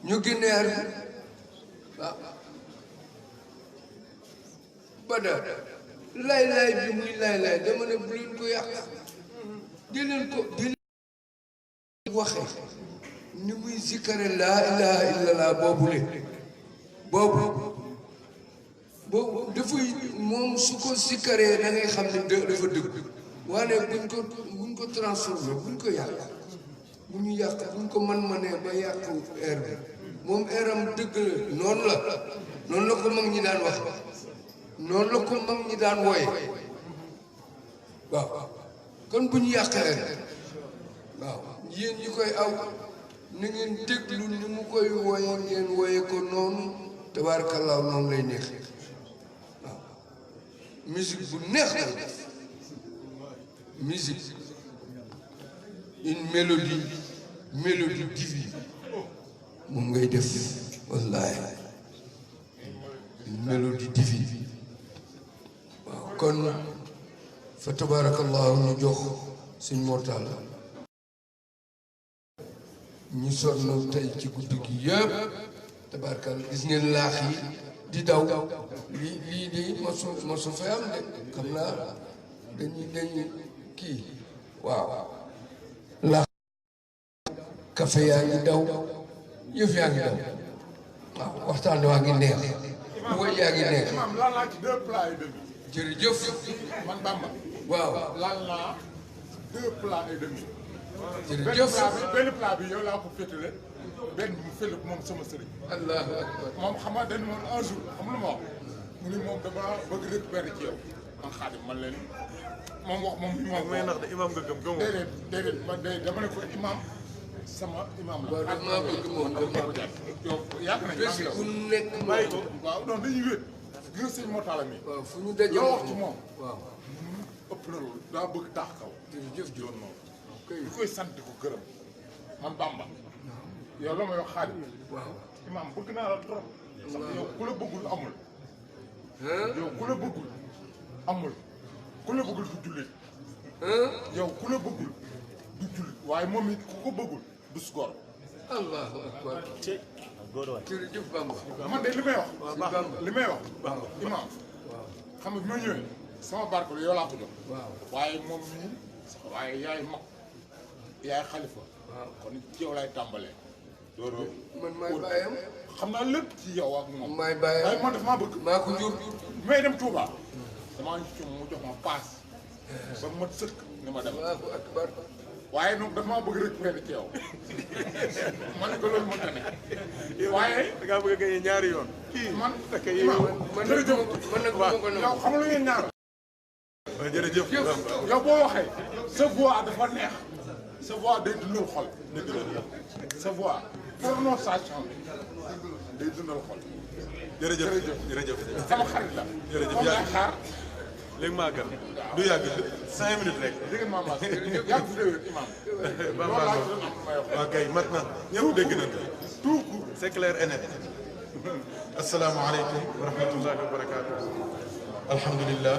ñu génne air waaw bada lay bi muy lay dama ne bu leen ko yàq di leen ko di leen waxe ni muy zikkare laa ilaha illallah boobu dafay moom su ko sikkaree da ngay xam ne dafa dëgg waane buñ ko transformé buñ ko yàq bu ñu yàq buñ ko man-manee ba yàqu air bi moom airam dëgg la noonu la ko mag ñi daan wax noonu la ko mag ñi daan wooye waaw kon bu ñu yàq air waaw yéen ñi koy aw na ngeen déglu ni mu koy wooye ngeen wooye ko noonu tabaarakallaahu noonu lay neex waaw musique bu neex la musique une mélodie divine moom ngay def wallaahi une mélodie divine waaw kon fa tabaarakallaahu ñu jox suñ mortal ñu sonn tey ci guddi gi yëpp tabaarakallaahu gis ngeen laax yi di daw lii di mosu fa am de xam naa dañuy kii waaw laax café yaa ngi daw yëf yaa ngi daw waaw waxtaan waa ngi neex woy yaa ngi neex imam laal naa ci 2 plats et demi jërëjëf man Bamba waaw laal naa 2 plats et demi jërëjëf benn plat bi yow laa ko féetale benn mu fële moom sama sëriñ allahu akbar moom xam nga dañu woon un jour xam lu ma wax mu ni moom dama bëgg récupérer ci yow man Xaadim man leen moom wax moom imam mais ndax de imam nga gëm gëmoo déedéet man de dama ne ko imam sama imam la waaw dama bëgg moom yow yàgg nañ bés bu nekk bàyyi ko waaw non dañuy wéet gis nga sëñ Mortala mi waaw fu ñu dajee loo wax ci moom waaw ëpp na loolu daa bëgg taax kaw jërëjëf joon noonu kay di koy sant ko gërëm man Bamba yow la may wax Xaadim waaw imam bëgg naa la trop sax yow ku la bëggul amul yow ku la bëggul amul ku la bëggul du jullit yow ku la bëggul du jullit waaye moom it ku ko bëggul du sgor allahu akbar jërëjëf Bamba man de li may wax Bamba li may wax imam xam nga bi ma ñëwee sama barke yow laa ko jox waaw waaye moom mii waaye yaay mag yaay xalifa kon ci yow lay tàmbalee loolu man maay bàyyam xam naa lépp ci yow ak moom maay bàyyam waaye man daf maa bëgg maa ko jur may dem Touba damaa ngi ci mu jox ma paas ba ma sëkk ni ma dem allahu akbar waaye nag daf maa bëgg rek fenn ci yow ma ne ko loolu mënta ne waaye da ngaa bëgg a gagné ñaari yoon man yow man nag jërëjëf man nag duma ko yow nangu xam nga lu ngeen ñaar jërëjëf yow boo waxee sa voix dafa neex sa voix day dundal xol sa voix prononciation bi day dundal xol jërëjëf sama xarit la jërëjëf moom lay xaar léegi maa gën du yàgg 5 minutes rek dégg nga maam yàgg fi déwén imam Bamba loolu laa ci doon am may wax waaw kay mat na ñëpp dégg nañ ko tout court c'est clair et net asalaamaaleykum wa rahmatullahi wa barakaatu alhamdulillah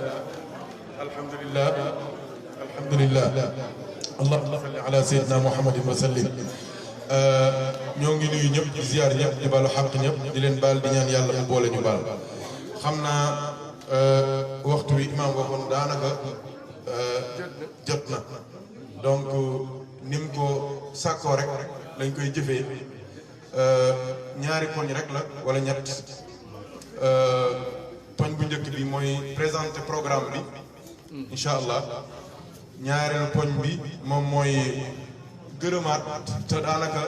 allahumma salli ala sayyidina muhammadin wa sallim ñoo ngi nuyu ñëpp di ziar ñëpp di baalu xaq ñëpp di leen baal di ñaan yàlla mu boole ñu baal xam naa waxtu wi imaam waxoon daanaka jot na donc ni mu ko sàkkoo rek lañ koy jëfee ñaari poñ rek la wala ñett poñ bu njëkk bi mooy présenter programme bi incha allah ñaareelu poñ bi moom mooy gërëmaat te daanaka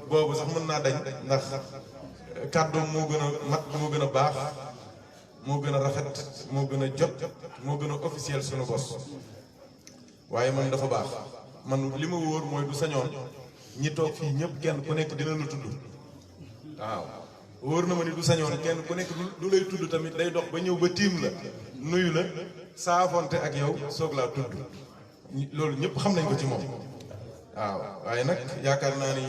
boobu sax mën naa dañ ndax kàddoom moo gën a mat moo gën a baax moo gën a rafet moo gën a jot moo gën a officiel sunu bos waaye moom dafa baax man li ma wóor mooy du sañoon ñi toog fii ñëpp kenn ku nekk dina la tudd waaw wóor na ma ni du sañoon kenn ku nekk du lay tudd tamit day dox ba ñëw ba tiim la nuyu la saafonte ak yow soog laa tudd loolu ñëpp xam nañ ko ci moom waaw waaye nag yaakaar naa ni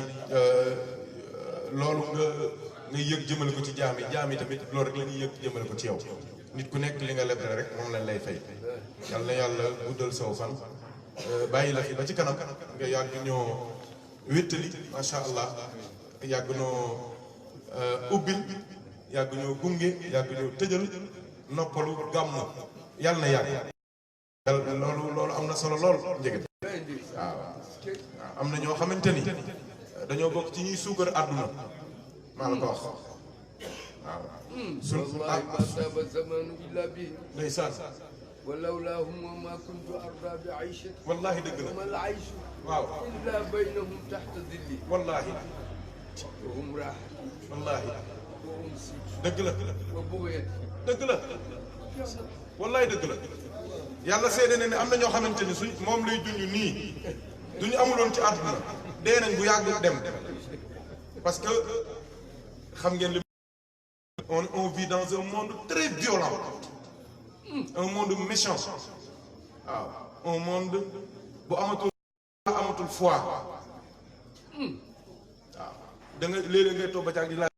loolu nga yëg jëmale ko ci jaam yi tamit loolu rek la ñuy yëg jëmale ko ci yow nit ku nekk li nga lebre rek moom lañ lay fay yal na yàlla guddal saw fan bàyyi la fi ba ci kanam nga yàgg ñoo wéttali macha allah yàgg noo ubbil yàgg ñoo gunge yàgg ñoo tëjal noppalu gàmm yàlla na yàgg loolu am na solo lool njëgët waaw am na ñoo xamante ni dañoo bokk ci ñuy suukar àdduna maa la ko wax waaw wallahi ma taaba zamanu illa bi ndeysaan ولولاهم وما كنت أرضى بعيشتي والله دقنا وما العيش واو إلا بينهم تحت ظلي والله وهم راحة والله وأمسي دقلا وبغيت دقلا والله دقلا yàlla seede na ne am na ñoo xamante ni suñ moom lay junj nii duñu amuloon ci àdduna dee nañ bu yàgg dem parce que xam ngeen li on vit dans un monde très violent un monde méchant waaw un monde bu amatul foi waaw da nga léeg-léeg ngay toog ba caag di laaj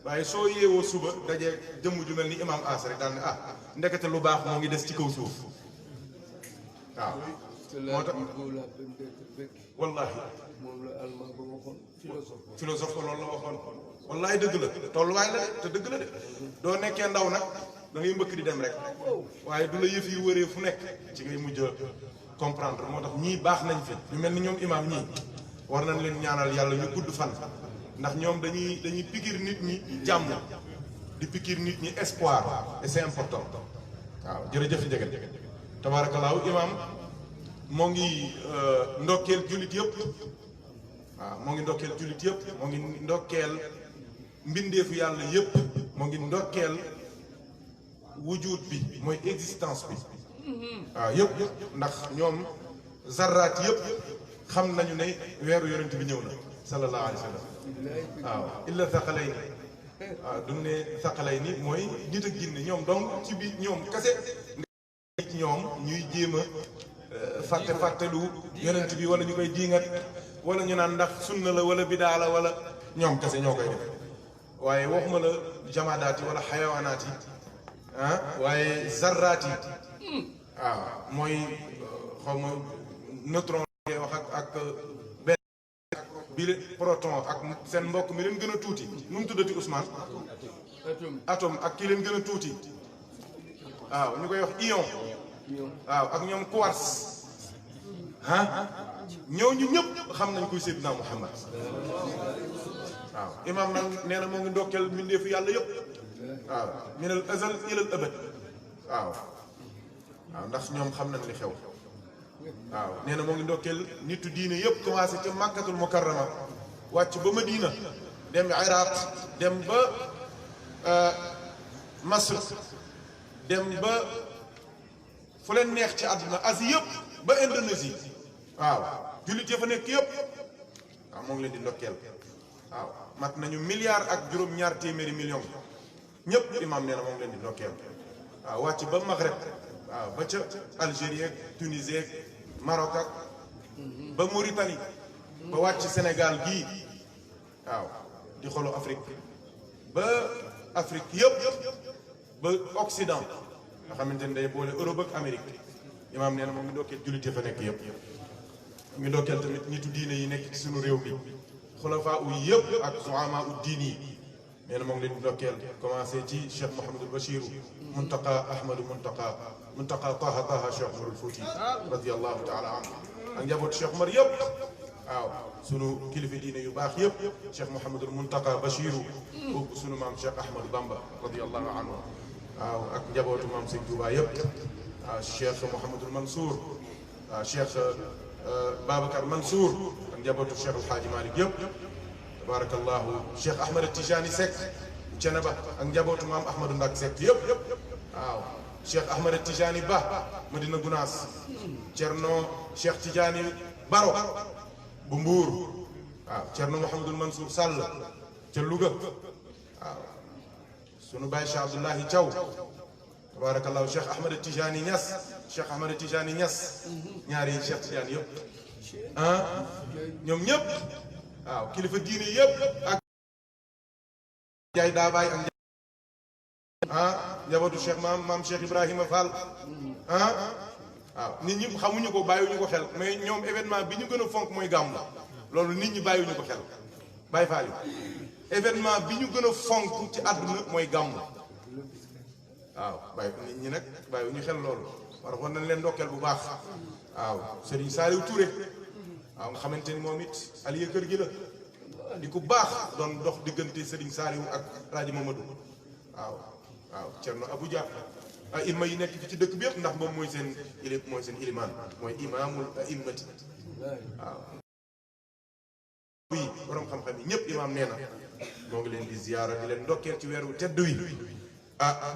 waaye soo yeewoo suba dajee jëmm ju mel ni imam As rek daal ne ah ndekete lu baax moo ngi des ci kaw suuf waaw moo tax wallahi moom la allemand ba waxoon philosophe ko loolu la waxoon wallahi dëgg la tolluwaay la de te dëgg la de doo nekkee ndaw nag da ngay mbëkk di dem rek waaye du la yëf yi wëree fu nekk ci ngay mujj comprendre moo tax ñii baax nañ fi ñu mel ni ñoom imam ñii war nañ leen ñaanal yàlla ñu gudd fan ndax ñoom dañuy piqûre nit ñi jàmm di piqûre nit ñi espoir et c'est important waaw jërëjëf njëgën tabaarakallaahu imam moo ngi ndokkeel jullit yëpp waaw moo ngi ndokkeel jullit yëpp moo ngi ndokkeel mbindeefu yàlla yëpp moo ngi ndokkeel wujud bi mooy existence bi waaw yëpp ndax ñoom zarraat yëpp xam nañu ne weeru yonent bi ñëw na sallallahu alayhi wa sallam waaw illa thaqalayni waaw du ne thaqalayni mooy nit ak jinne ñoom donc ci biir ñoom kese nga ci ñoom ñuy jéem a fàttelu yonent bi wala ñu koy diingat wala ñu naan ndax sunna la wala bidaa la wala ñoom kese ñoo koy def waaye waxuma la jamaadaat yi wala xayawaanaat yi ah waaye zarraat yi waaw mooy xaw ma neutron ngay wax ak benn bi proton ak seen mbokk mi leen gën a tuuti nu mu tuddati Ousmane atome ak ki leen gën a tuuti waaw ñu koy wax ion waaw ak ñoom quartz ah ñooñu ñëpp xam nañ koy Seydina Muhammad waaw imam nag nee na moo ngi ndokkeel mbindeefu yàlla yëpp waaw minal azal ilal abad waaw waaw ndax ñoom xam nañ li xew waaw nee na moo ngi ndokkeel nitu diine yëpp commencé ca Makkatul Mukarrama wàcc ba Madina dem Iraq dem ba Masr dem ba fu leen neex ci àdduna Asie yëpp ba Indonésie waaw jullit ya fa nekk yëpp waaw moo ngi leen di ndokkeel waaw mat nañu milliard ak juróom-ñaar téeméeri million ñëpp imam nee na moo ngi leen di ndokkeel waaw wàcc ba Maghreb waaw ba ca Algérie ak Tunisie ak Maroc ak ba Mauritanie ba wàcc Sénégal gii waaw di xolu Afrique ba Afrique yëpp ba Occident nga xamante ne day boole Europe ak Amérique imaam nee na moom ngi ndokkeel jullit yi fa nekk yëpp mu ngi ndokkeel tamit nitu diine yi nekk ci sunu réew mi xulafaa u yëpp ak zuamaa u diin yi nee na moom leen di ndokkeel commencé ci Cheikh Mouhamadul Bachir Muntaqa Ahmadu Muntaqa Taha Cheikh Umarul Fouti radiyallahu taala anhu ak njabootu Cheikh Umar yëpp waaw sunu kilifa diine yu baax yëpp Cheikh Mouhamadul Muntaqa Bachir boobu sunu maam Cheikh Ahmadou Bamba radiyallahu anhu waaw ak njabootu maam Sëñ Tuubaa yëpp waaw Cheikh Mouhamadul Mansour waaw Cheikh Babacar Mansour ak njabootu Cheikh El Hadji Malick yëpp tabarakallahu Cheikh Ahmed Tijani Seck Ceneba ak njabootu maam Ahmadou Ndak Seck yëpp waaw Cheikh Ahmed Tijani Ba Madina Gunaas Cerno Cheikh Tijani Baro bu Mbuur waaw Cerno Mouhamadul Mansour Sall ca Louga waaw sunu baay Cheikh Abdoulahi Thiaw tabarakallahu Cheikh Ahmed Tijani Niass Cheikh Ahmed Tijani Niass ñaari Cheikh Tijani yëpp ah ñoom ñëpp waaw kilifa diine yëpp ak jaay daabaay ak njabootu Cheikh maam Cheikh Ibrahima Fall waaw nit ñi xamuñu ko bàyyiwuñu ko xel mais ñoom événement bi ñu gën a fonk mooy gàmmu loolu nit ñi bàyyiwuñu ko xel bàyyi faali événement bi ñu gën a fonk ci àdduna mooy gàmmu waaw bàyyi nit ñi nag bàyyiwuñu xel loolu war xoon nañ leen ndokkeel bu baax waaw Serigne Saliou Touré waaw nga xamante ni moom it aliye kër gi la di ku baax doon dox diggante Serigne Saliou ak Raji Mamadou waaw Thierno Abuja imma yi nekk fi ci dëkk bi yëpp ndax moom mooy seen ilimaan mooy imaamul immati waaw oui borom xam-xam yi ñëpp imaam nee na moo ngi leen di ziyaara di leen ndokkeel ci weeru tedd wi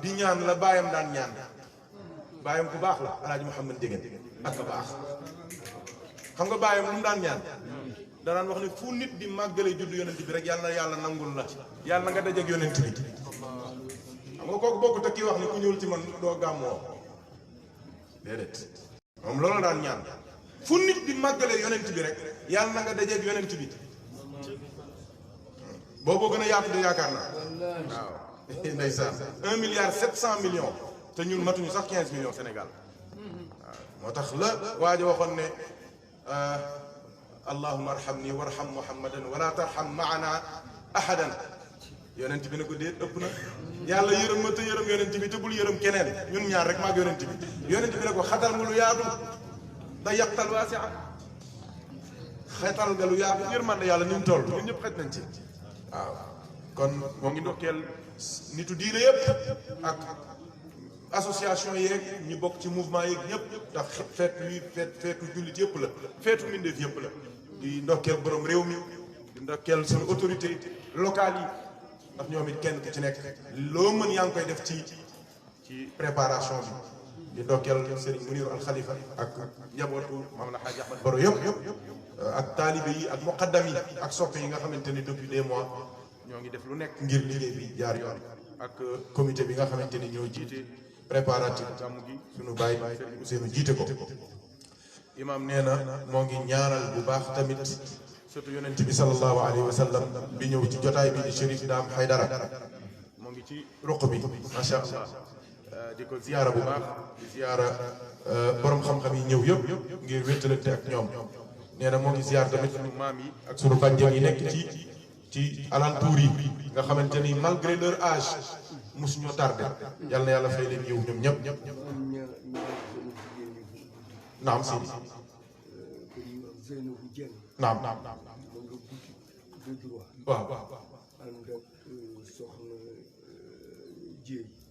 di ñaan la baayam daan ñaan baayam ku baax la Alaaji Mouhamed Ndieguene ak a baax xam nga baayam lu mu daan ñaan danaan wax ne fu nit di màggale juddu yonent bi rek yàlla na yàlla nangul la yàlla na nga dajeek yonent bi xam nga kooku bokku te kii wax ne ku ñëwul ci man doo gàmmoo déedéet moom loolu daan ñaan fu nit di màggale yonent bi rek yàlla na nga dajeek yonent bi booboo gën a yaatu de yaakaar naa waaw ndeysaan 1,7 milliard te ñun matuñu sax 15 millions Sénégal waaw moo tax la waa ji waxoon ne allahumma arhamni warham muhammadan wala tarham maana ahadan yonent bi ne ko déet ëpp na yàlla yërëm ma te yërëm yonent bi te bul yërëm keneen ñun ñaar rek maag yonent bi yonent bi ne ko xatal nga lu yaatu da yaqtal waasia xetal nga lu yaatu yërmande yàlla ni mu toll ñun ñëpp xaj nañ ci waaw kon moo ngi ndokkeel nitu diine yëpp ak association yeeg ñi bokk ci mouvement yeeg ñëpp ndax feetu jullit yëpp la feetu mbindeef yëpp la di ndokkeel borom réew mi di ndokkeel suñu autorité locale yi ndax ñoom it kenn ku ci nekk loo mën yaa ngi koy def ci préparation bi di ndokkeel Serigne Mounir Al Khalifa ak njabootu Maam la Hadj Ahmad Baro yëpp ak taalibe yi ak muqaddam yi ak soppe yi nga xamante ni depuis des mois ñoo ngi def lu nekk ngir liggéey bi jaar yoon ak comité bi nga xamante ni ñoo jiite préparatif gàmmu gi suñu bàyyi Serigne Ousseynou jiite ko imam nee na moo ngi ñaanal bu baax tamit surtout yonent bi sallallahu alayhi wa sallam bi ñëw ci jotaay bi di Chérif Dame Haydara moo ngi ci ruq bi macha allah di ko ziyaara bu baax di ziyaara borom xam-xam yi ñëw yëpp ngir wéttalante ak ñoom nee na moo ngi ziyaar tamit suñu maam yi ak suñu bànjen yi nekk ci alentour yi nga xamante ni malgré leur âge mosuñoo tardé yal na yàlla fay leen yiw ñoom ñëpp naam si naam waaw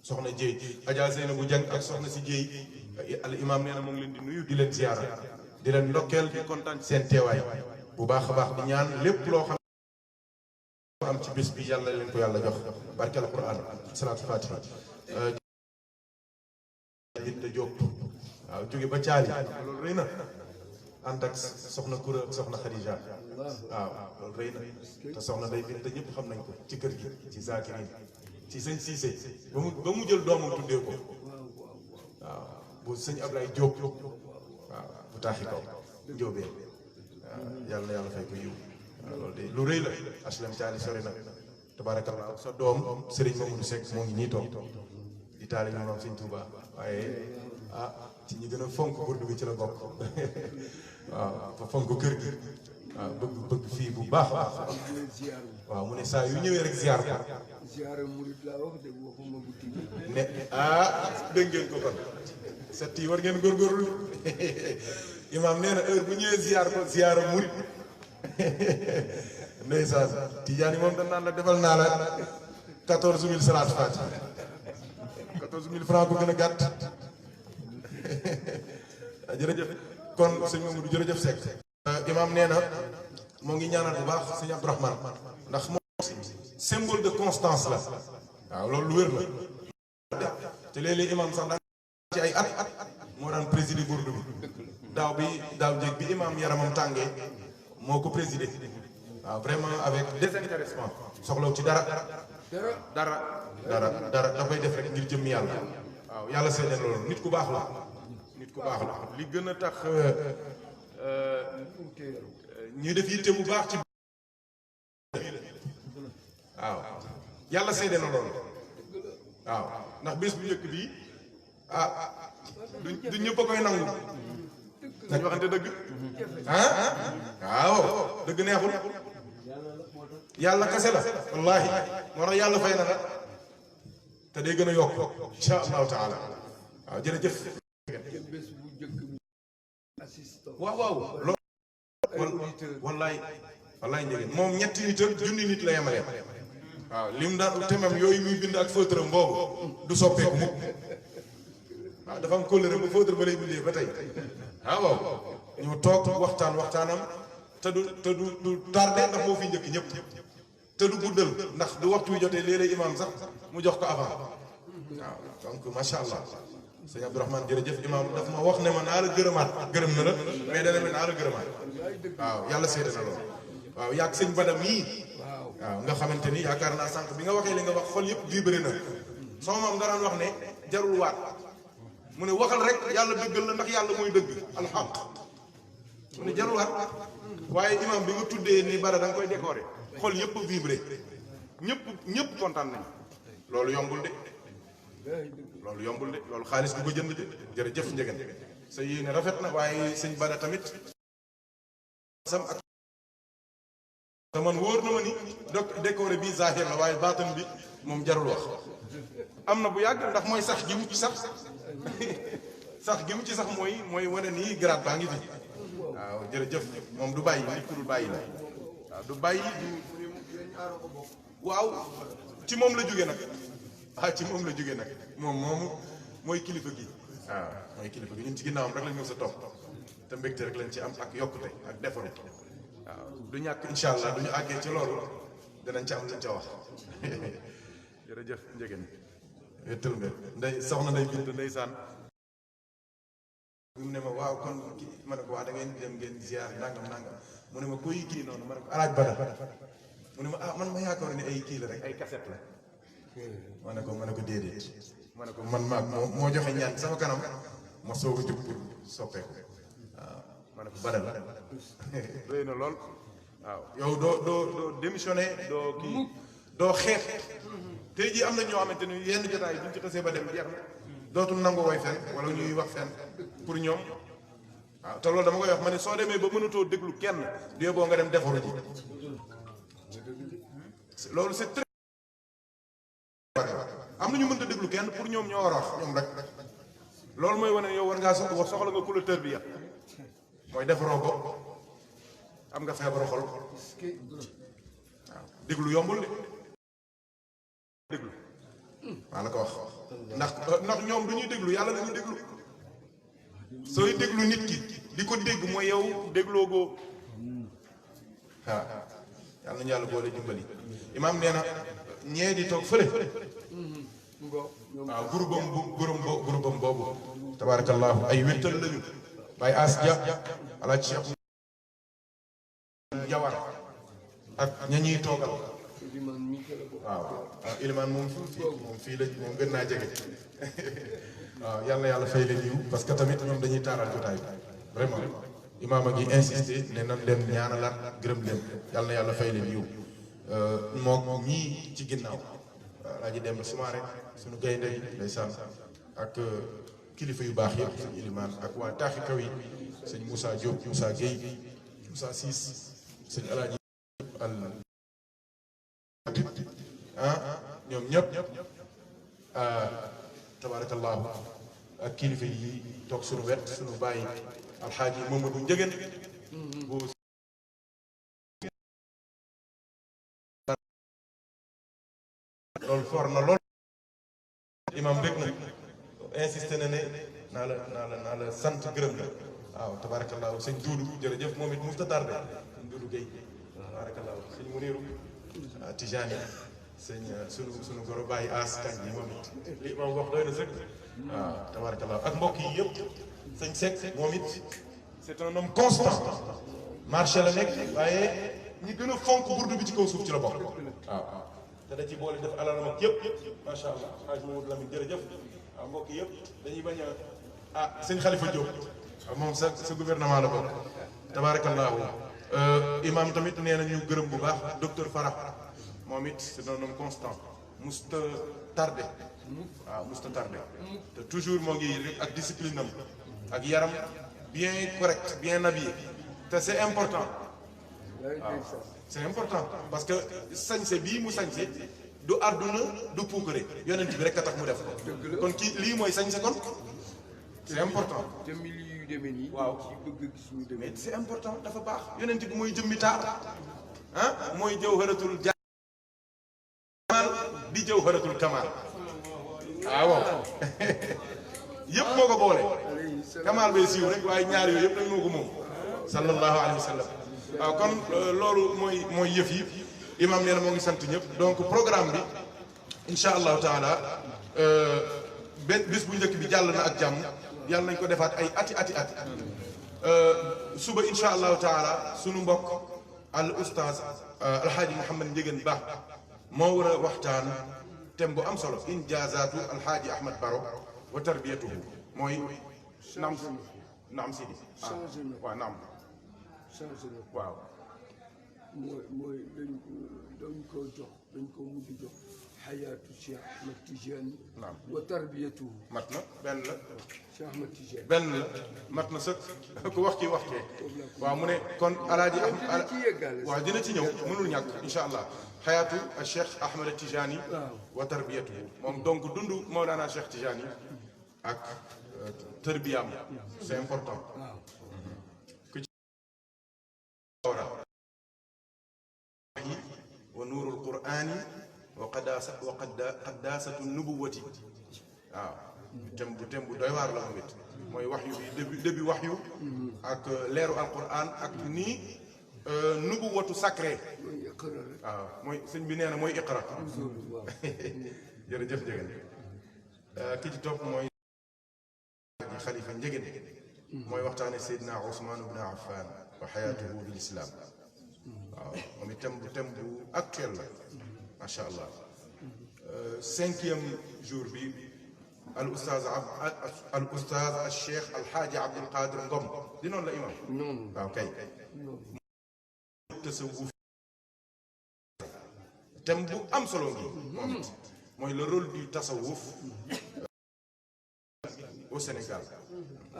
soxna Jéy Adja Seynabou Dieng ak soxna si Jéy al imam nee na moo ngi leen di nuyu di leen ziyaara di leen ndokkeel di kontaan ci seen teewaay bu baax a baax di ñaan lépp loo xam am ci bés bi yàlla leen ko yàlla jox barke alquran salaatu fatiha Binta Diop waaw jóge ba caali loolu rëy na ànd ak soxna Koura ak soxna Khadija waaw loolu rëy na te soxna day Binta ñëpp xam nañ ko ci kër gi ci Zakirin ci sëñ Cissé ba mu jël doomam tuddee ko waaw bu sëñ Ablaye Diop waaw bu taaxi kaw Njóobee waaw yàlla na yàlla fay ko yiw waaw loolu de lu rëy la HLM Thiali sori na tabarakallah sa doom Serigne Mamadou Seck moo ngi nii toog di taali ñu moom Sëñ Touba waaye ci ñi gën a fonk burdu bi ci la bokk waaw fa fonk kër gi waaw bëgg fii bu baax waaw mu ne saa yu ñëwee rek ziar ko ne dégg ngeen ko kon set yi war ngeen góorgóorlu imaam nee na heure bu ñëwee ziar ko ziara murit ndeysaan Tijaani moom dañ naan la defal naa la 14000 salaat faati 14000 francs ko gën a gàtt jërëjëf kon sëñ Mamadou jërëjëf Seck imaam nee na moo ngi ñaanal bu baax sëñ Abdourahmane ndax moom symbole de constance la waaw loolu lu wér la te léeg-léeg imaam sax daan ci ay at moo daan présider bourde bi daaw jéeg bi imaam yaramam tàngee moo ko présider waaw vraiment avec désintéressement soxlaw ci dara da koy def rek ngir jëm yàlla waaw yàlla seede loolu nit ku baax la li gën a tax ñuy def yitte bu baax ci waaw yàlla seede na loolu waaw ndax bés bu njëkk bi du ñëpp a koy nangu nañ waxante dëgg waaw dëgg neexul yàlla kase la wallaahi moo tax yàlla fay na la te day gën a yokk insha allahu taala waaw jërëjëf waaw wallaay njëgeen moom ñetti nit ak junni nit la yemale waaw lim daan temam yooyu muy bind ak fëtëram boobu du soppeeku mukk waaw dafa am kóllëre ba fëtër ba lay bindee ba tey waaw ñu toog waxtaanam te du tardé ndax moo fi njëkk ñëpp te du guddal ndax du waxtu wi jotee léeg-léeg imaam sax mu jox ko avant waaw donc macha allah sëñ Abdourahmane jërëjëf imaam daf ma wax ne ma naa la gërëmaat gërëm na la mais dana ma naa la gërëmaat waaw yàlla seede na loolu waaw yàgg sëñ Bada mii waaw nga xamante ni yaakaar naa sànq bi nga waxee li nga wax xol yëpp vibré na sama maam daraan wax ne jarul waat mu ne waxal rek yàlla dëggal la ndax yàlla mooy dëgg alxaq mu ne jarul waat waaye imaam bi nga tuddee ni Bada da nga koy décorer xol yëpp vibré ñëpp kontaan nañ loolu yombul de loolu xaalis du ko jënd de jërëjëf njëgën sa yéene rafet na waaye sëñ Bada tamit sam ak te man wóor na ma ni décoré bi zahir la waaye baatan bi moom jarul wax am na bu yàgg ndax mooy sax gi mu ci sax mooy wane nii grade baa ngi fi waaw jërëjëf moom du bàyyi nit ku dul bàyyi la waaw du bàyyi waaw ci moom la jóge nag moom mooy kilifa gi waaw mooy kilifa gi ñun ci ginnaawam rek lañ mos a topp te mbégte rek lañ ci am ak yokkute ak defaru waaw du ñàkk incha allah du ñu àggee ci loolu danañ ci am luñ ca wax jërëjëf njëgeen wéttal nga ndey soxna nday bind ndeysaan mu ne ma waaw kon kii ma ne ko waa da ngeen dem ngeen ziar nangam mu ne ma koy kii noonu ma ne ko alaaj Bada mu ne ma man ma yaakaar ni ay kii la rek ay cassette la ma ne ko déedéet ma ne ko man maag moo joxe ñaan sama kanam ma soog a jóg pour soppeeku waaw ma ne ko Bada la doy na lool waaw yow doo démissionné doo xeex tey jii am na ñoo xamante ni yenn jotaay buñ ci xasee ba dem jeex na dootul nangu woy fenn wala ñuy wax fenn pour ñoom waaw te loolu dama koy wax ma ne soo demee ba mënatoo déglu kenn du boo nga dem defaru ji loolu c'est très am na ñu mënta déglu kenn pour ñoom ñoo war a wax ñoom rek loolu mooy wane yow war ngaa soxla nga couleur bi ya mooy defaroo ko am nga feebaru xol waaw déglu yombul de déglu maa la ko wax ndax ñoom du ñuy déglu yàlla la ñuy déglu sooy déglu nit ki di ko dégg mooy yow dégloo goo waaw yàlla nañu yàlla boole dimbali imaam nee na ñee di toog fële waaw groupam boobu tabarakallahu ay wéttal lañu Baye As Dia alaaj Cheikh Jawar ak ña ñuy toogal waaw ilimaan moom fii la moom gën naa jege waaw yal na yàlla fay leen yiw parce que tamit ñoom dañuy taaral jotaay vraiment imaam a ngi insisté ne nan leen ñaanalaat gërëm leen yal na yàlla fay leen yiw moo ñii ci ginnaaw laa ji dem sumaare suñu gaynde yi ndeysaan ak kilifa yu baax yëpp sëñ ilimaan ak waa taaxi kaw yi sëñ Moussa Diop Moussa Guèye Moussa Ciss sëñ alaaji ñoom ñëpp tabarakallahu ak kilifa yi toog suñu wet suñu bàyyi alxaaji Mamadou Njëgeen bu loolu for na lool imam dégg na insisté na ne naa la sant gërëm la waaw tabarakallahu sëñ Duudu jërëjëf moom it musta tardé sëñ Duudu Guèye tabarakallahu sëñ Muniru Tijani sëñ sunu goro bàyyi As Kañ yi moom it li imam wax doy na sëkk waaw tabarakallahu ak mbokk yi yëpp sëñ Seck moom it c'est un homme constant marché la nekk waaye ñi gën a fonk burdu bi ci kaw suuf ci la bokk waaw te da ci boole def alalam ak yëpp macha allah xaaj Mamadou Lamine jërëjëf waaw mbokk yëpp dañuy bañ a sëñ Khalifa Diop moom sa gouvernement la bokk tabarakallahu imam tamit nee na ñu gërëm bu baax docteur Farah moom it c'est un homme constant musta tardé waaw musta tardé te toujours moo ngi ak discipline am ak yaram bien correct bien habillé te c'est important waaw c'est important parce que sañse bii mu sañse du àdduna du puukare yonent bi rek a tax mu def ko kon kii lii mooy sañse kon c'est important te milieu yu demee nii waaw ci bëgg gis ñu demee mais c'est important dafa baax yonent bi mooy jëmmi taar ah mooy jawharatul jamal di jawharatul kamal waaw yëpp moo ko boole kamal bay siiw rek waaye ñaar yooyu yëpp dañ moo ko moom sallallahu alayhi wa sallam waaw kon loolu mooy yëf yi imam nee na moo ngi sant ñëpp donc programme bi incha allahu taala benn bis bu njëkk bi jàll na ak jàmm yàlla nañ ko defaat ay ati suba incha allahu taala sunu mbokk al oustaz alhaaji Mouhamed Ndiéguène Ba moo war a waxtaan thème bu am solo injaazaatu alhaaji Ahmad Baro wa tarbiyatuhu mooy naam Sidi waaw naam waaw mooy dañ ko jox dañ ko mujj jox xayaatu Cheikh Ahmed Tidiane wa tarbiyatuhu mat na benn la Cheikh Ahmed Tidiane benn la mat na sëkk ku wax ci wax kee waaw mu ne kon alaaji waaw dina ci ñëw mënul ñàkk insha allah xayaatu Cheikh Ahmed Tidiane wa tarbiyatuhu moom donc dund Mawlana Cheikh Tidiane ak tërbiyaam c'est important wa nuurul qur'aani wa qaddaasatu nubuwati waaw tem bu doy waar la mu wét mooy wax yu bi début wax yu ak leeru alquran ak nii nubuwatu sacré waaw mooy sëñ bi nee na mooy iqra jërëjëf Ndiéguène ki ci topp mooy xalifa Ndiéguène mooy waxtaane Seydina Ousmane ibn Affan wa xayaatuhu bil islam waaw moom itam bu actuel la macha allah 5e jour bi al oustaz al cheikh alxaaji Abdul Qadir Ngom di noonu la imam waaw kay tasawuf thème bu am solo ngi moom it mooy le rôle du tasawuf au Sénégal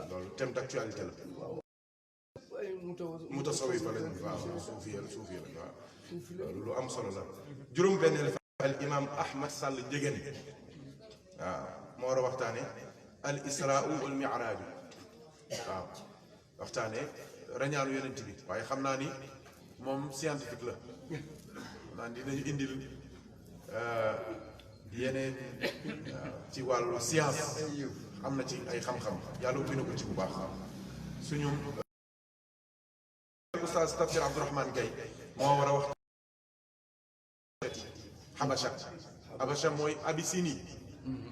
loolu thème d'actualité la mutasawif la waaw suufiya la waaw loolu lu am solo la juróom-benneel fa al imam Ahmad Sall Ndiéguène waaw moo war a waxtaane al israa wal mi'raaj waaw waxtaane rañaanu yonent bi waaye xam naa ni moom scientifique la naan dinañu indil yeneen ci wàllu science am na ci ay xam-xam yàlla ubbi na ko ci bu baax suñu Oustaz Tafsir Abdourahmane Gaye moo war a wax Habasha mooy Abyssinie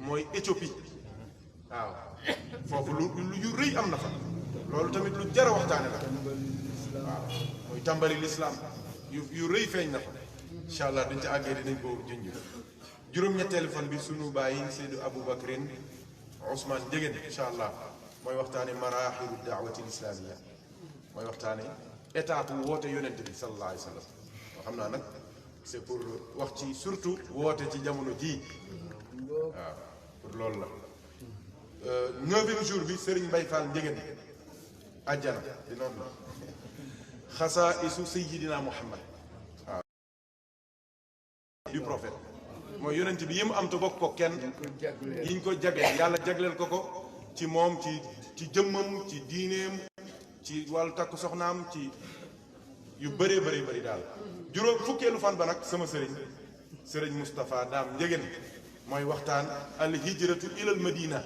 mooy Éthiopie waaw foofu lu yu rëy am na fa loolu tamit lu jar a waxtaane la waaw mooy tàmbali l'islam yu rëy feeñ na fa incha allah dañ ca àggee dinañ ko junj juróom-ñetteelu fan bi sunu bàyyi Seydou Aboubacrin Ousmane Ndiéguène incha allah mooy waxtaane maraaxilu daawati lislaamiya mooy waxtaane étape woote yonent bi sallallahu alayhi wa sallam xam naa nag c'est pour wax ci surtout woote ci jamono jii waaw pour loolu la 9e jour bi Serigne Mbaye Fall Ndiéguène àjjana di noonu la xasaa isu sayyidina Muhammad waaw du prophète mooy yonent bi yi mu am te bokk ko kenn yiñ ko jagleel yàlla jagleel ko ci moom ci jëmmam ci diineem ci wàllu takku soxnaam ci yu bëree bëri daal juróom fukkeelu fan ba nag sama sëriñ Moustapha Dame Ndiéguène mooy waxtaan al hijratu ilal madina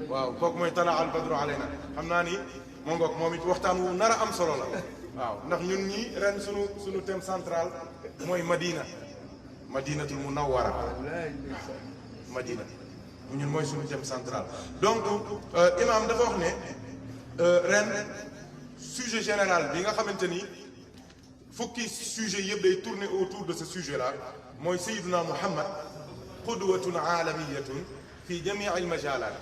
waaw kooku mooy tala al badru alayna xam naa ni moo ngoog moom it waxtaan wu nar a am solo la waaw ndax ñun ñi ren sunu thème central mooy madinatul munawwara madina ñun mooy sunu thème central donc imam dafa wax ne ren sujet général bi nga xamante ni fukki sujet yëpp day tourner autour de ce sujet là mooy sayyiduna Muhammad qudwatun aalamiyatun fi jamii al majalat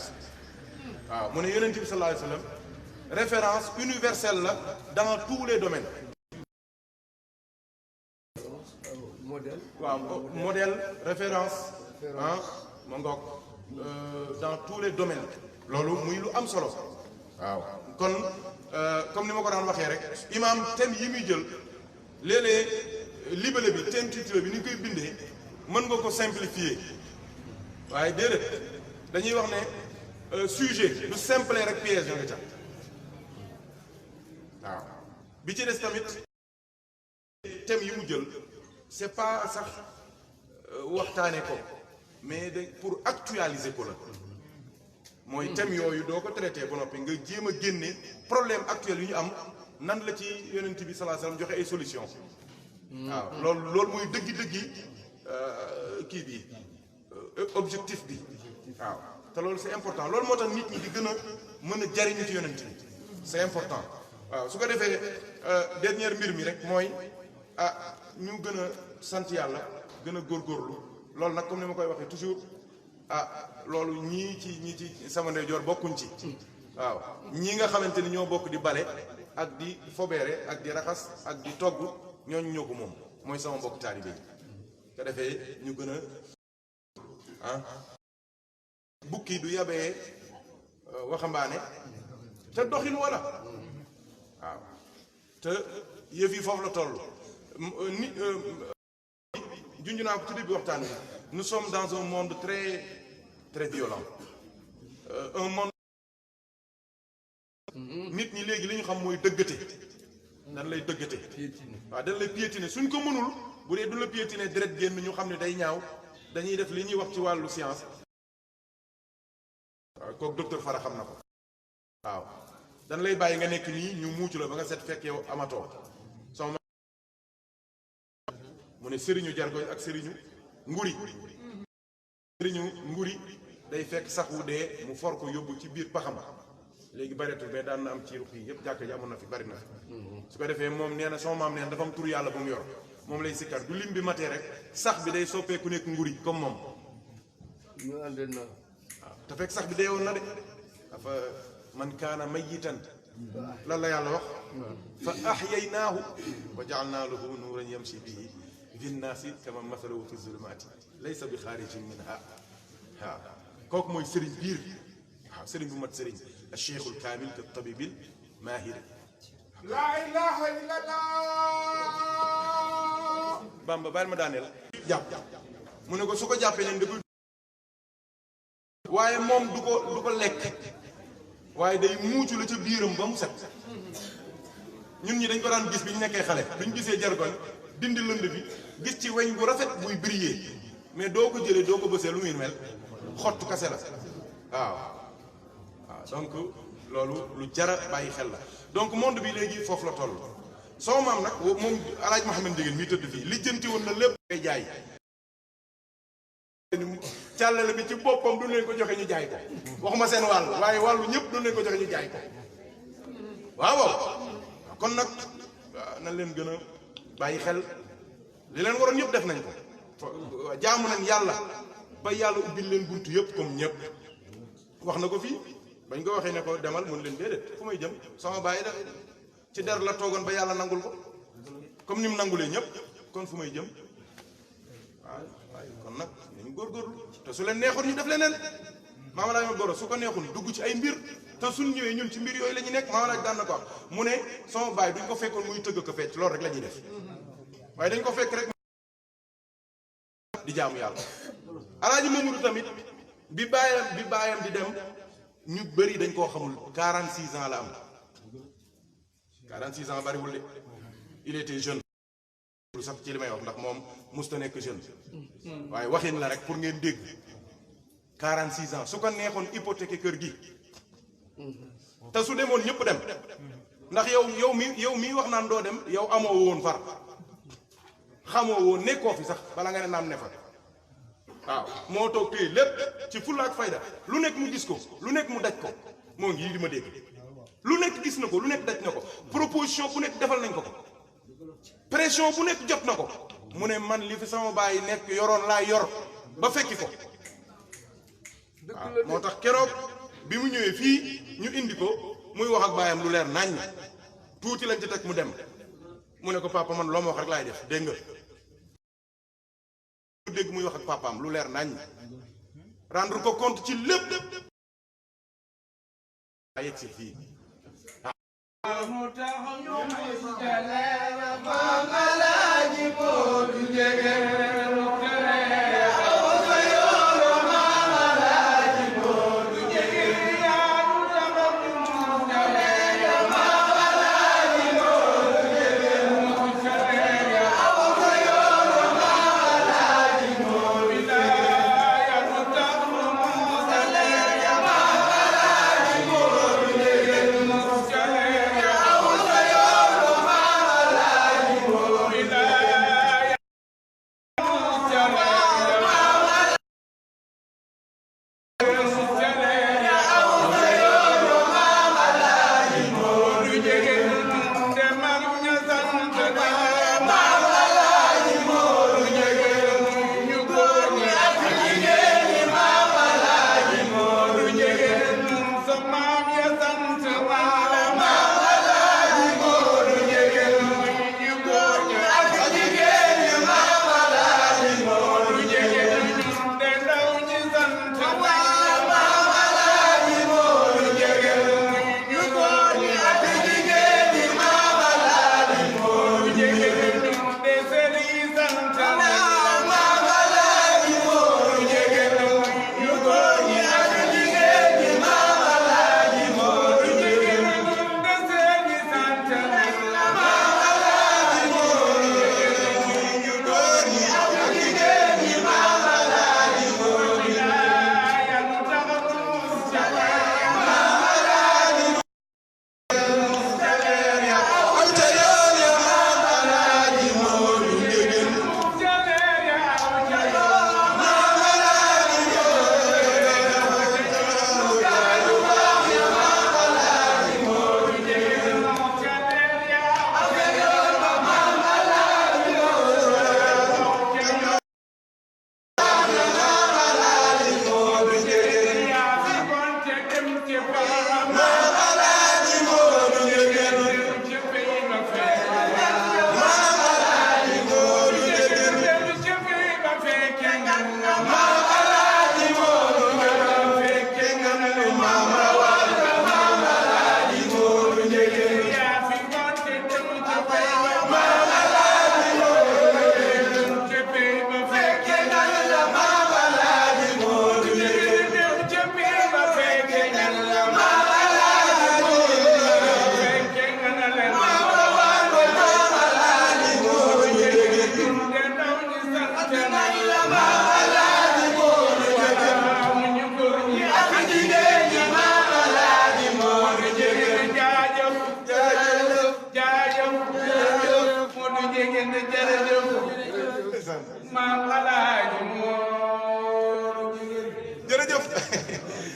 waaw mu ne yonent bi sallallahu alayhi wa sallam référence universelle la dans tous les domaines waaw modèle référence ah ma ngoog dans tous les domaines loolu muy lu am solo waaw kon comme ni ma ko daan waxee rek imaam thème yi muy jël léeg-léeg libellé bi thème titre bi ni koy bindee mën nga ko simplifier waaye déedéet dañuy wax ne sujet lu simple rek piège nga ca waaw bi ci des tamit thème yi mu jël c'est pas sax waxtaane ko mais de pour actualiser ko la mooy thème yooyu doo ko traité ba noppi nga jéem a génne problème actuel yu ñu am nan la ci yonent bi sallallahu alayhi wasallam joxe ay solution waaw loolu mooy dëggi-dëggi kii bi objectif bi waaw te loolu c'est important loolu moo tax nit ñi di gën a mën a jariñu ci yonent bi c'est important waaw su ko defee dernier mbir mi rek mooy ñu gën a sant yàlla gën a góorgóorlu loolu nag comme ni ma koy waxee toujours loolu ñii ci sama ndeyjoor bokkuñ ci waaw ñii nga xamante ni ñoo bokk di bale ak di fobeere ak di raxas ak di togg ñooñu ñoo ko moom mooy sama mbokk taalibe yi ko defee ñu gën a bukki du yabee waxambaane te doxin wala waaw te yëf yi foofu la toll ni junj naa ko ci début waxtaan bi nous sommes dans un monde très très violent un monde nit ñi léegi li ñu xam mooy dëggate dañ lay dëggate waaw dañ lay piétiner suñ ko mënul bu dee du la piétiner deret génn ñu xam ne day ñaaw dañuy def li ñuy wax ci wàllu science waaw kooku docteur Fara xam na ko waaw dañ lay bàyyi nga nekk nii ñu muucu la ba nga set fekk yow amatoo sama mu ne sëriñu jargoñ ak sëriñu nguri day fekk sax wu dee mu for ko yóbbu ci biir paxam léegi bareetul mais daan na am ci ruq yi yëpp jàkk ji amoon na fi bari na fi su ko defee moom nee na sama maam nee na dafa am tur yàlla bu mu yor moom lay sikkar du lim bi matee rek sax bi day soppeeku nekk nguri comme moom waaw te fekk sax bi dee woon na de dafa man kaana mayitan lan la yàlla wax fa ahyaynaahu wa ja'alnaa lahu nuuran yamshi bihi fi nnaasi kama mathaluhu fi zulumaati laysa bi xaarijin minha waaw kooku mooy sëriñ biir waaw sëriñ bu mat sëriñ الشيخ الكامل كالطبيب الماهر لا إله إلا الله بامبا baal ma daaneel jàpp mu ne ko su ko jàppee leen da koy waaye moom du ko lekk waaye day muucu la ca biiram ba mu set ñun ñi dañ ko daan gis bi ñu nekkee xale bi ñu gisee jargoñ dindi lënd bi gis ci weñ bu rafet buy briller mais doo ko jëlee doo ko bësee lu muy mel xottu kase la waaw donc loolu lu jara bàyyi xel la donc monde bi léegi foofu la toll soo maam nag moom alaaj Mouhamed Ndieguene mii tëdd fii lijjanti woon na lépp ngay jaay càllale bi ci boppam du leen ko joxe ñu jaay ko waxuma seen wàll waaye wàllu ñëpp du leen ko joxe ñu jaay ko waaw kon nag nañ leen gën a bàyyi xel li leen waroon yëpp def nañ ko jaamu nañ yàlla ba yàlla ubbil leen buntu yëpp comme ñëpp wax na ko fii bañ ko waxee ne ko demal mun leen déedéet fu may jëm sama bàyyi da ci der la toogoon ba yàlla nangul ko comme ni mu nangulee ñëpp kon fu may jëm waaye kon nag nañ góorgóorlu te su leen neexoon ñu def leneen Maam Alaaji Boro su ko neexul dugg ci ay mbir te suñ ñëwee ñun ci mbir yooyu la ñu nekk Maam Alaaji daan na ko wax mu ne sama bàyyi duñ ko fekkoon muy tëgg ko fecc loolu rek la ñuy def waaye dañ ko fekk rek di jaamu yàlla Alaaji Mamadou tamit bi baayam di dem ñu bëri dañ koo xamul 46 ans la am 46 ans bariwul de il était jeune lu sax ci li may wax ndax moom musta nekk jeune waaye waxin la rek pour ngeen dégg 46 ans su ko neexoon hypothéquer kër gi te su demoon ñëpp dem ndax yow mi wax naan doo dem yow amoo woon far xamoo woon nekkoo fi sax bala nga ne naam ne fa waaw moo toog téye lépp ci fulla ak fayda lu nekk mu gis ko lu nekk mu daj ko moo ngi di ma dégg lu nekk gis na ko lu nekk daj na ko proposition bu nekk defal nañ ko ko pression bu nekk jot na ko mu ne man li fi sama baay nekk yoroon laa yor ba fekki ko waaw moo tax keroog bi mu ñëwee fii ñu indi ko muy wax ak baayam lu leer nañ tuuti lañ ci teg mu dem mu ne ko papa man loo ma wax rek laay def dégg nga dégg muy wax ak papaam lu leer nañ rendre ko compte ci lépp a yegg si fii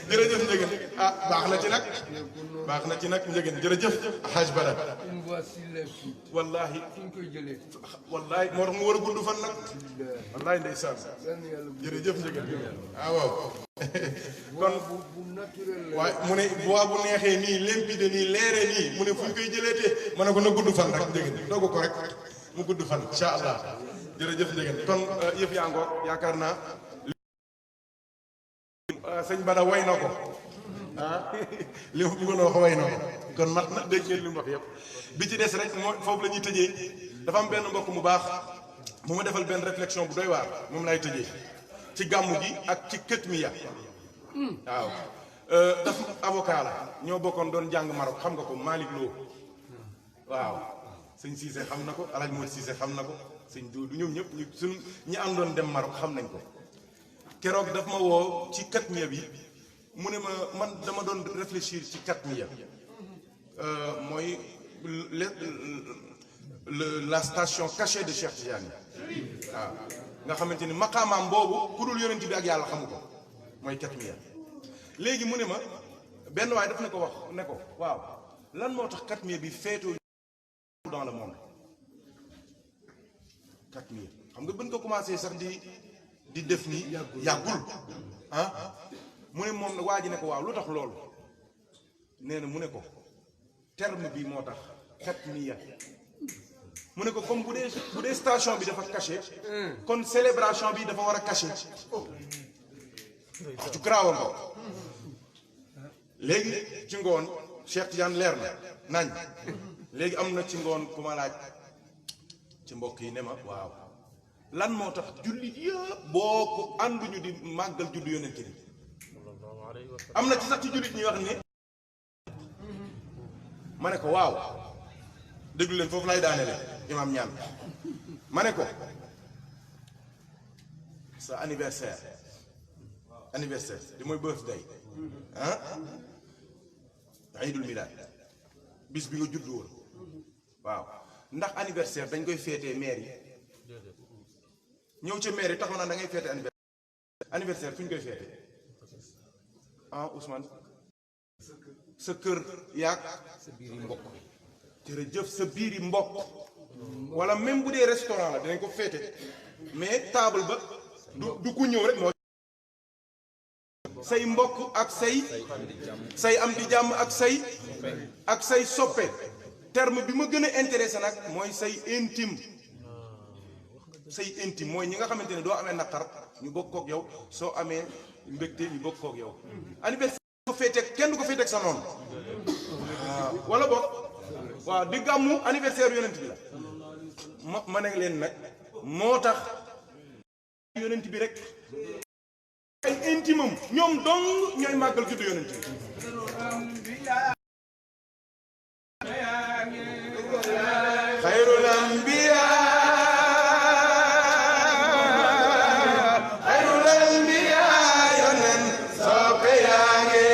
jërëjëf Ndiéguène ah baax na ci nag baax na ci nag Ndiéguène jërëjëf Haj Bada wallahi fi ñu koy jëlee wallahi moo tax mu war a gudd fan nag wallahi ndeysaan jërëjëf Ndiéguène ah waaw kon bu naturel waaye mu ne bois bu neexee nii limpide nii leeree nii mu ne fu ñu koy jëleetee ma ne ko na gudd fan rek Ndiéguène doogu ko rek mu gudd fan incha allah jërëjëf Ndiéguène kon yëf yaa ngoog yaakaar naa sëñ Bada way na ko ah li mu bëggoon a wax way na ko kon mat na dégg ngeen li mu wax yëpp bi ci des rek moo foofu la ñuy tëjee dafa am benn mbokk mu baax mu ma defal benn réflexion bu doy waar moom lay tëjee ci gàmmu gi ak ci kët mi ya waaw daf avocat la ñoo bokkoon doon jàng Maroc xam nga ko Malick Lo waaw sëñ Cissé xam na ko El Hadj Modou Cissé xam na ko sëñ Doudou ñoom ñëpp ñu suñ ñi àndoon dem Maroc xam nañ ko keroog daf ma woo ci katmiya bi mu ne ma man dama doon réfléchir ci katmiya mooy la station cachée de Cheikh Tidiane waaw nga xamante ni maqaamaam boobu ku dul yonent bi ak yàlla xamu ko mooy katmiya léegi mu ne ma benn waay daf ne ko wax ne ko waaw lan moo tax katmiya bi feetoo dans le monde katmiya xam nga bën ko commencé sax di def nii yàggul ah mu ne moom waa ji ne ko waaw lu tax loolu nee na mu ne ko terme bi moo tax katmiya mu ne ko comme bu dee station bi dafa caché kon célébration bi dafa war a caché wax ju garaaw nga léegi ci ngoon Cheikh Tidiane leer na nañ léegi am na ci ngoon ku ma laaj ci mbokk yi ne ma waaw lan moo tax jullit yëpp boo ko ànduñu di màggal juddu yonent bi am na ci sax ci jullit ñuy wax ni ma ne ko waaw déglu leen foofu lay daanele imaam ñaan ma ne ko sa anniversaire di mooy birthday ah iidul milaad bis bi nga juddu woon waaw ndax anniversaire dañ koy féetee maire yi ñëw ca maire yi taxaw naa da ngay féete anniversaire fu ñu koy féete ah Ousmane sa kër yaag sa biir yi mbokk jërëjëf sa biir yi mbokk wala même bu dee restaurant la dinañ ko féete mais table ba du ku ñëw rek moo say mbokk ak say am di jàmm ak say soppe terme bi ma gën a intéressé nag mooy say intime mooy ñi nga xamante ne doo amee naqar ñu bokk kook yow soo amee mbégte ñu bokk kook yow anniversaire ko féeteeg kenn du ko féeteeg sa noonu waaw wala boog waaw di gàmmu anniversaire yonent bi la ma ne leen nag moo tax yonent bi rek ay intimam ñoom dong ñooy màggal juddu yonent bi xayrul anbiya yonen soppe yaa ngi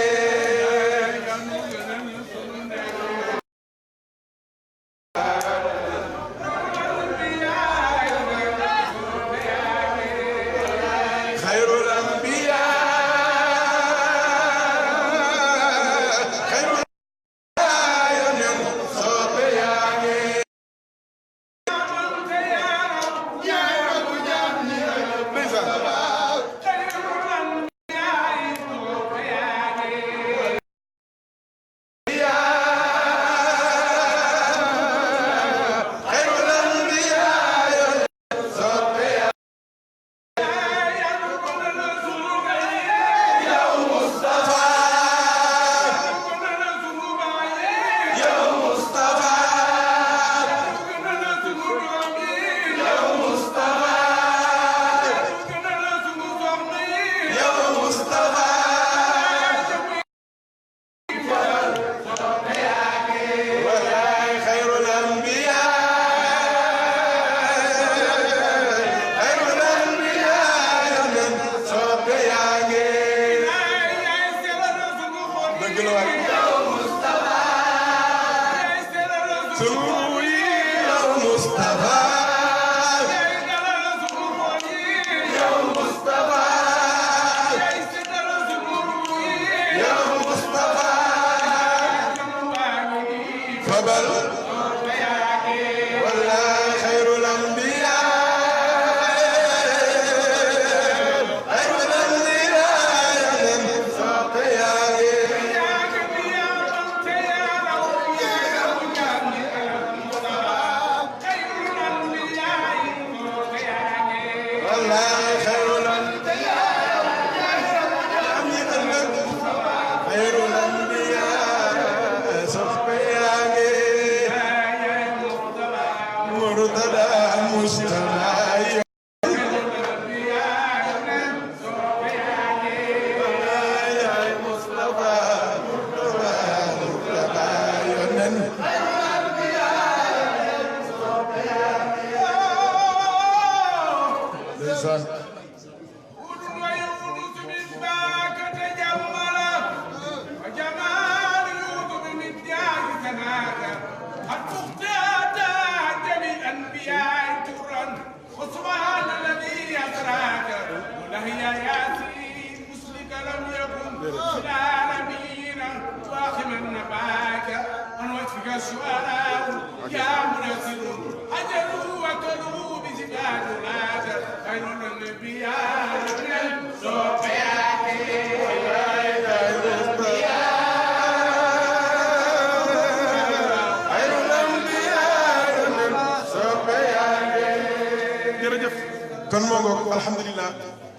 kon moo ngoog alhamdulilah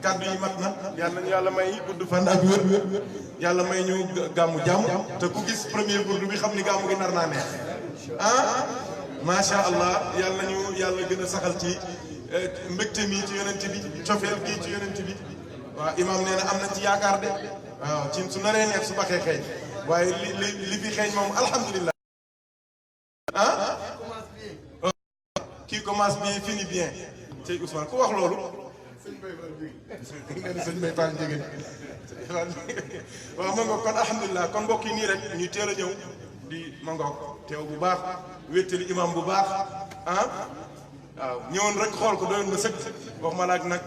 kàddu yi mat na yàlla nañu yàlla may gudd fan ak wér yàlla may ñu gàmmu jàmm te ku gis premier burdu bi xam ni gàmmu gi nar naa neex ah macha allah yàlla nañu yàlla gën a saxal ci mbégte mi ci yonent bi cofeel gi ci yonent bi waaw imam nee na am nañ ci yaakaar de waaw ci su naree neex su baxee xeeñ waaye li fi xeeñ moom alhamdulilah ah qui commence bien finit bien Cheikh Ousmane ku wax loolu nee na sëñ Mbaye Fall Ndiéguène waaw ma ngoog kon alhamdulilah kon mbokk yi nii rek ñu teel a ñëw di ma ngoog teew bu baax wéttali imam bu baax ah waaw ñëwoon rek xool ko doyoon na sëkk wax ma laaj nag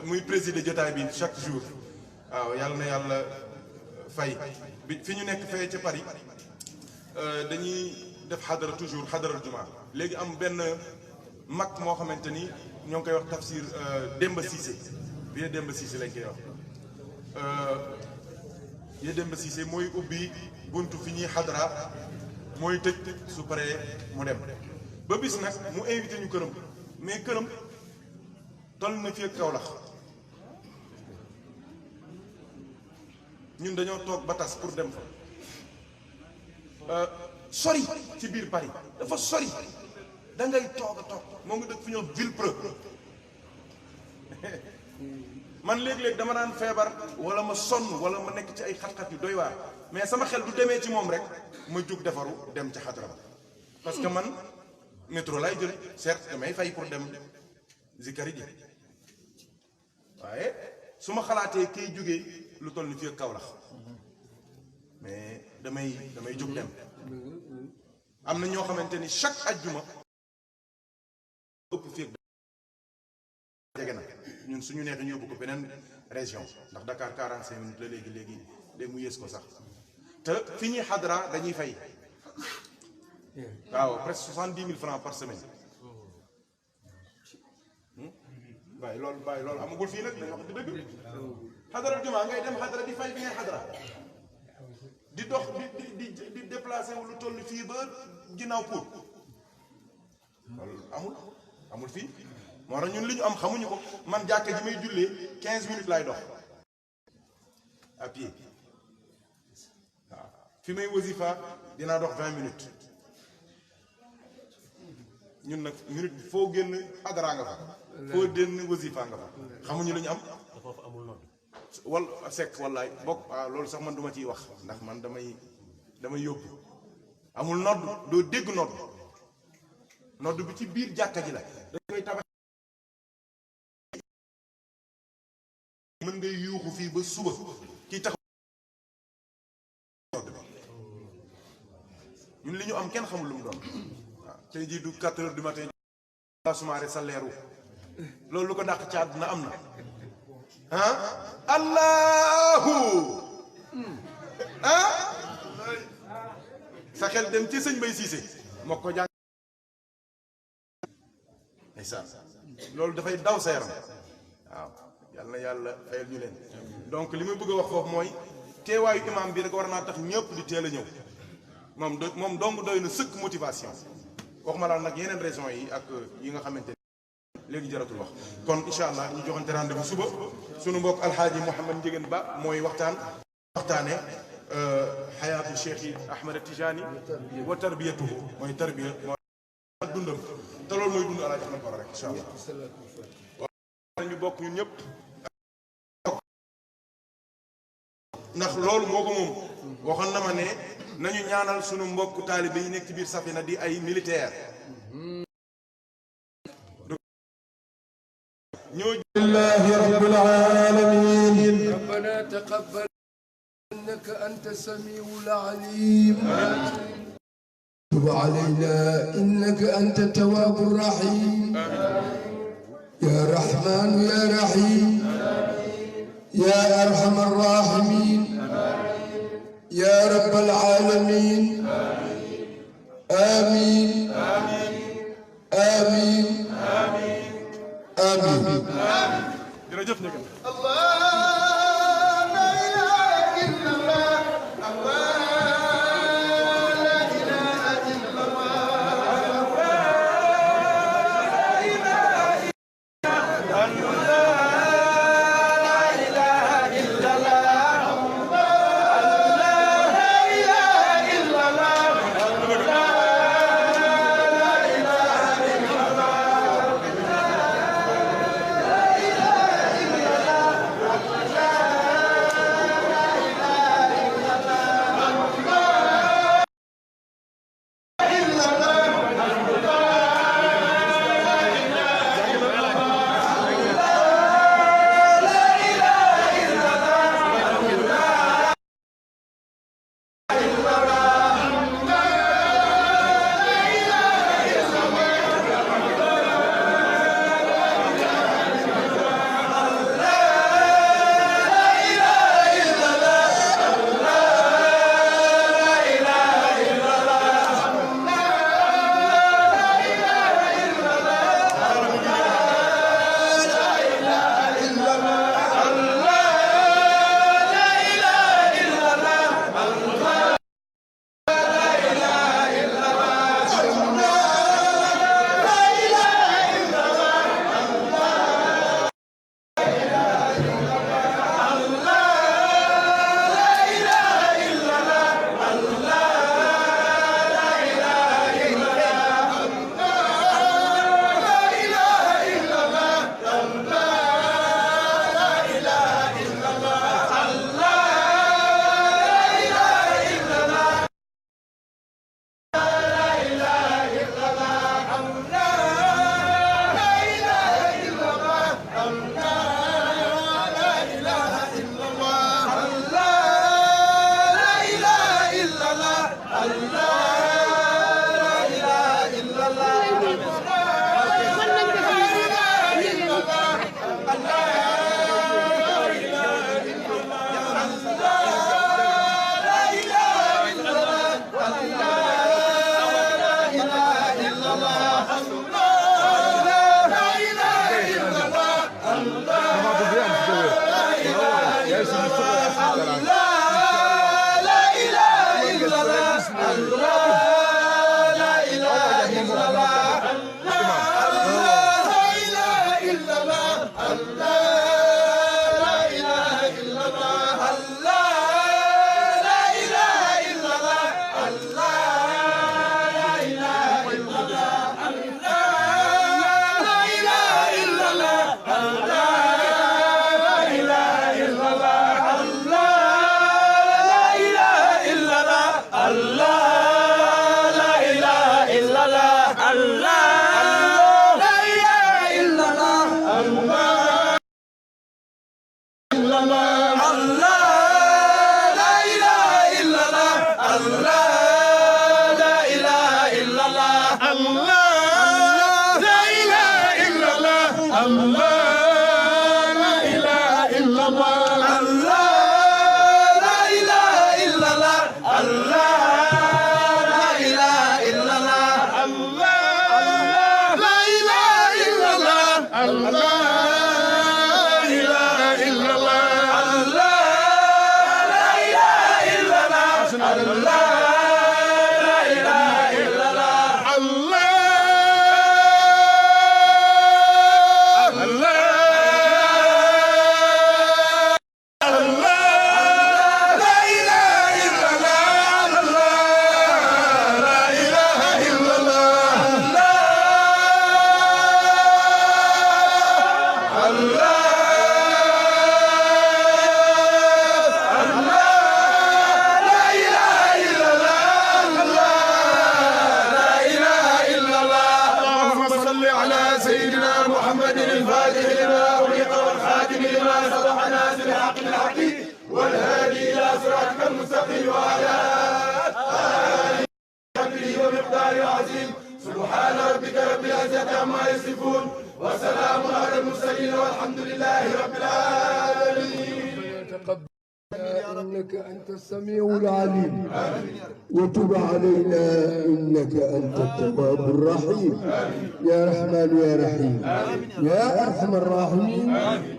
muy présider jotaay bi chaque jour waaw yàlla na yàlla fay bi fi ñu nekk fee ca Paris dañuy def xadara toujours xadaral juma léegi am benn mag moo xamante ni ñoo ngi koy wax tafsir Demba Cissé bi Demba Cissé lañ koy wax ye Demba Cissé mooy ubbi buntu fi ñuy xadara mooy tëj su paree mu dem ba bis nag mu invité ñu këram mais këram toll na fi ak Kaolack ñun dañoo toog ba tas pour dem fa sori ci biir Paris dafa sori da ngay toog a toog moo ngi dëkk fi ñoo Villepreux man léeg-léeg dama daan feebar wala ma sonn wala ma nekk ci ay xat-xat yu doy waar mais sama xel du demee ci moom rek ma jóg defaru dem ci xadra ba parce que man métro lay jël certes damay fay pour dem zikari ji waaye su ma xalaatee kiy jógee lu toll ni fii ak Kaolack mais damay jóg dem am na ñoo xamante ni chaque ajjuma ëpp fii jege na ñun suñu neexee ñu yóbbu ko beneen région ndax Dakar 45 minutes la léegi mu yées ko sax te fi ñuy xadra dañuy fay waaw presque 70 000 francs par semaine waaye loolu amagul fii nag dañu wax di dëgg xadara juma ngay dem xadara di fay bi ngay xadara di dox di déplacé wu lu toll fii ba ginnaaw pour loolu amul fii moo tax ñun li ñu am xamuñu ko man jàkka ji may jullee 15 minutes laay dox à pied waaw fi may wasifa dinaa dox 20 minutes ñun nag minute bi foo génn xadaraa nga fa foo génn wasifa nga fa xamuñu lu ñu am foofu amul nodd wala sekk wallaay bokk waaw loolu sax man duma ciy wax ndax man damay yóbbu amul nodd doo dégg nodd bi ci biir jàkka ji la dañ koy tabax mën ngay yuuxu fii ba suba kii tax nodd bi ñun li ñu am kenn xamul lu mu doon waaw tey jii du 4 heures du matin la sumaare sa leeru loolu lu ko dàq ci àdduna am na ah allahu ah sa xel dem ci sëñ Mbaye Cissé moo ko jàng ndeysaan loolu dafay daw sa yaram waaw yàlla na yàlla fayal ñu leen donc li ma bëgg a wax foofu mooy teewaayu imam bi rek war naa tax ñëpp di teel a ñëw moom dong doy na sëkk motivation waxuma laa nag yeneen raisons yi ak yi nga xamante léegi jaratul wax kon incha allah ñu joxante rendez-vous suba sunu mbokk alxaaji Mouhamed Ndiéguène Ba mooy waxtaane xayaatu Cheikh yi Ahmed Tijani wa tarbiyatuhu mooy tarbiya mooy ak dundam te loolu mooy dund alaaji Ahmed Baro rek incha allah ñu bokk ñun ñëpp ndax loolu moo ko moom waxoon na ma ne nañu ñaanal sunu mbokk taalibe yi nekk ci biir safina di ay militaire لله رب العالمين ربنا تقبل إنك أنت السميع العليم تب علينا إنك أنت التواب الرحيم يا رحمن يا رحيم يا أرحم الراحمين يا رب العالمين آمين آمين آمين jërëjëf Ndiéguène إنك أنت السميع العليم وتب علينا إنك أنت التواب الرحيم يا رحمن يا رحيم يا أرحم الراحمين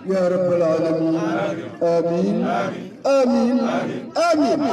يا رب العالمين آمين آمين آمين